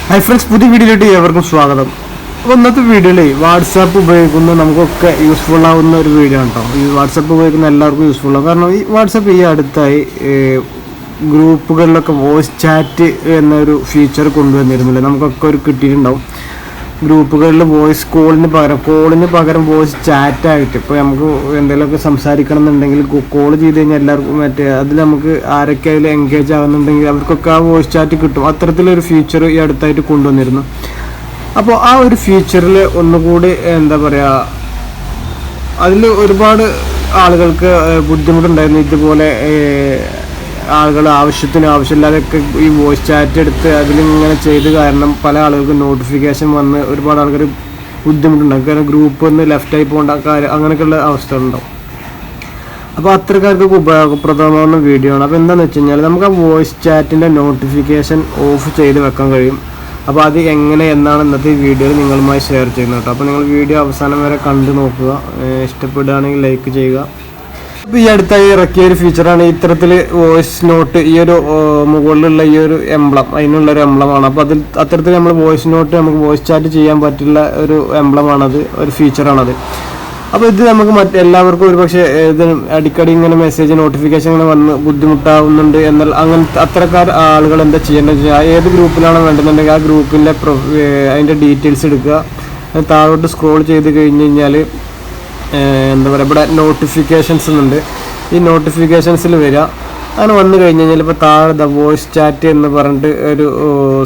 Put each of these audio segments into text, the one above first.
Hi friends, പുതിയ വീഡിയോയിലോട്ട് ഏവർക്കും സ്വാഗതം. അപ്പോൾ ഇന്നത്തെ വീഡിയോയിൽ വാട്സാപ്പ് ഉപയോഗിക്കുന്ന നമുക്കൊക്കെ യൂസ്ഫുൾ ആവുന്ന ഒരു വീഡിയോ ആണ് കേട്ടോ. ഈ വാട്സാപ്പ് ഉപയോഗിക്കുന്ന എല്ലാവർക്കും യൂസ്ഫുൾ ആവും. കാരണം ഈ വാട്സാപ്പ് ഈ അടുത്തായി ഗ്രൂപ്പുകളിലൊക്കെ വോയിസ് ചാറ്റ് എന്നൊരു ഫീച്ചർ കൊണ്ടുവന്നിരുന്നില്ല, നമുക്കൊക്കെ ഒരു കിട്ടിയിട്ടുണ്ടാവും. ഗ്രൂപ്പുകളിൽ വോയിസ് കോളിന് പകരം വോയിസ് ചാറ്റായിട്ട് ഇപ്പോൾ നമുക്ക് എന്തെങ്കിലുമൊക്കെ സംസാരിക്കണം എന്നുണ്ടെങ്കിൽ കോൾ ചെയ്ത് കഴിഞ്ഞാൽ എല്ലാവർക്കും അതിൽ നമുക്ക് ആരൊക്കെ അതിൽ എൻഗേജ് ആകുന്നുണ്ടെങ്കിൽ അവർക്കൊക്കെ ആ വോയിസ് ചാറ്റ് കിട്ടും. അത്തരത്തിലൊരു ഫീച്ചർ ഈ അടുത്തായിട്ട് കൊണ്ടുവന്നിരുന്നു. അപ്പോൾ ആ ഒരു ഫീച്ചറിൽ ഒന്നുകൂടി എന്താ പറയുക, അതിൽ ഒരുപാട് ആളുകൾക്ക് ബുദ്ധിമുട്ടുണ്ടായിരുന്നു. ഇതുപോലെ ആളുകൾ ആവശ്യമില്ലാതെയൊക്കെ ഈ വോയിസ് ചാറ്റ് എടുത്ത് അതിലിങ്ങനെ ചെയ്ത് കാരണം പല ആളുകൾക്കും നോട്ടിഫിക്കേഷൻ വന്ന് ഒരുപാട് ആൾക്കാർ ബുദ്ധിമുട്ടുണ്ടാകും. കാരണം ഗ്രൂപ്പ് ഒന്ന് ലെഫ്റ്റായി പോകേണ്ട കാര്യം അങ്ങനെയൊക്കെയുള്ള അവസ്ഥകളുണ്ടാവും. അപ്പോൾ അത്രക്കാർക്ക് ഉപയോഗപ്രദമാകുന്ന വീഡിയോ ആണ്. അപ്പോൾ എന്താണെന്ന് വെച്ച് കഴിഞ്ഞാൽ നമുക്ക് ആ വോയിസ് ചാറ്റിൻ്റെ നോട്ടിഫിക്കേഷൻ ഓഫ് ചെയ്ത് വെക്കാൻ കഴിയും. അപ്പോൾ അത് എങ്ങനെ എന്നാണ് ഇന്നത്തെ വീഡിയോയിൽ നിങ്ങളുമായി ഷെയർ ചെയ്യുന്നത് കേട്ടോ. അപ്പോൾ നിങ്ങൾ വീഡിയോ അവസാനം വരെ കണ്ടു നോക്കുക. ഇഷ്ടപ്പെടുകയാണെങ്കിൽ ലൈക്ക് ചെയ്യുക. അപ്പോൾ ഈ അടുത്തായി ഇറക്കിയ ഒരു ഫീച്ചറാണ് ഇത്തരത്തിൽ വോയിസ് നോട്ട്. ഈ ഒരു മുകളിലുള്ള ഈ ഒരു എംബ്ലം അതിനുള്ളൊരു എംബ്ലമാണ്. അപ്പോൾ അത്തരത്തിൽ നമ്മൾ വോയിസ് നോട്ട് നമുക്ക് വോയിസ് ചാറ്റ് ചെയ്യാൻ പറ്റുള്ള ഒരു എംബ്ലമാണത്, ഒരു ഫീച്ചറാണത്. അപ്പോൾ ഇത് നമുക്ക് എല്ലാവർക്കും ഒരു പക്ഷേ ഇത് അടിക്കടി ഇങ്ങനെ മെസ്സേജ് നോട്ടിഫിക്കേഷൻ ഇങ്ങനെ വന്ന് ബുദ്ധിമുട്ടാവുന്നുണ്ട് എന്നാൽ അങ്ങനത്തെ അത്തരക്കാർ ആളുകൾ എന്താ ചെയ്യേണ്ടത് വെച്ചാൽ ഏത് ഗ്രൂപ്പിലാണോ വേണ്ടതെന്നുണ്ടെങ്കിൽ ആ ഗ്രൂപ്പിൻ്റെ അതിൻ്റെ ഡീറ്റെയിൽസ് എടുക്കുക. താഴോട്ട് സ്ക്രോൾ ചെയ്ത് കഴിഞ്ഞ് കഴിഞ്ഞാൽ എന്താ പറയുക, ഇവിടെ നോട്ടിഫിക്കേഷൻസ് ഉണ്ട്. ഈ നോട്ടിഫിക്കേഷൻസിൽ വരിക. അങ്ങനെ വന്നു കഴിഞ്ഞ് കഴിഞ്ഞാൽ ഇപ്പോൾ താഴെ വോയിസ് ചാറ്റ് എന്ന് പറഞ്ഞിട്ട് ഒരു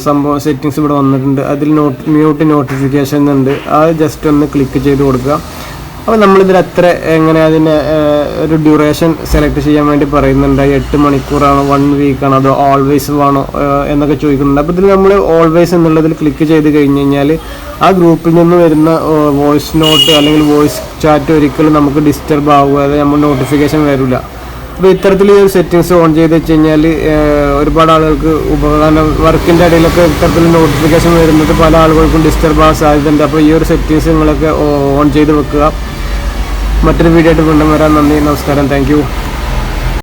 സംഭവം സെറ്റിങ്സ് ഇവിടെ വന്നിട്ടുണ്ട്. അതിൽ മ്യൂട്ട് നോട്ടിഫിക്കേഷൻ ഉണ്ട്. അത് ജസ്റ്റ് ഒന്ന് ക്ലിക്ക് ചെയ്ത് കൊടുക്കുക. അപ്പോൾ നമ്മളിതിൽ എങ്ങനെ അതിന് ഒരു ഡ്യൂറേഷൻ സെലക്ട് ചെയ്യാൻ വേണ്ടി പറയുന്നുണ്ട്. 8 മണിക്കൂറാണോ, 1 വീക്കാണോ, അതോ ഓൾവേസ് ആണോ എന്നൊക്കെ ചോദിക്കുന്നുണ്ട്. അപ്പോൾ ഇതിൽ നമ്മൾ ഓൾവേസ് എന്നുള്ളതിൽ ക്ലിക്ക് ചെയ്ത് കഴിഞ്ഞ് കഴിഞ്ഞാൽ ആ ഗ്രൂപ്പിൽ നിന്ന് വരുന്ന വോയിസ് നോട്ട് അല്ലെങ്കിൽ വോയിസ് ചാറ്റ് ഒരിക്കലും നമുക്ക് ഡിസ്റ്റർബ് ആവുക, അത് നമ്മൾ നോട്ടിഫിക്കേഷൻ വരില്ല. അപ്പോൾ ഇത്തരത്തിൽ ഈ ഒരു സെറ്റിങ്സ് ഓൺ ചെയ്ത് വെച്ച് കഴിഞ്ഞാൽ ഒരുപാട് ആളുകൾക്ക് ഉപകാരം. വർക്കിൻ്റെ ഇടയിലൊക്കെ ഇത്തരത്തിൽ നോട്ടിഫിക്കേഷൻ വരുന്നത് പല ആളുകൾക്കും ഡിസ്റ്റർബ് ആവാൻ സാധ്യതയുണ്ട്. അപ്പോൾ ഈ ഒരു സെറ്റിങ്സ് നിങ്ങളൊക്കെ ഓൺ ചെയ്ത് വെക്കുക. മറ്റൊരു വീഡിയോ ആയിട്ട് വീണ്ടും വരാം. നന്ദി, നമസ്കാരം, താങ്ക് യു.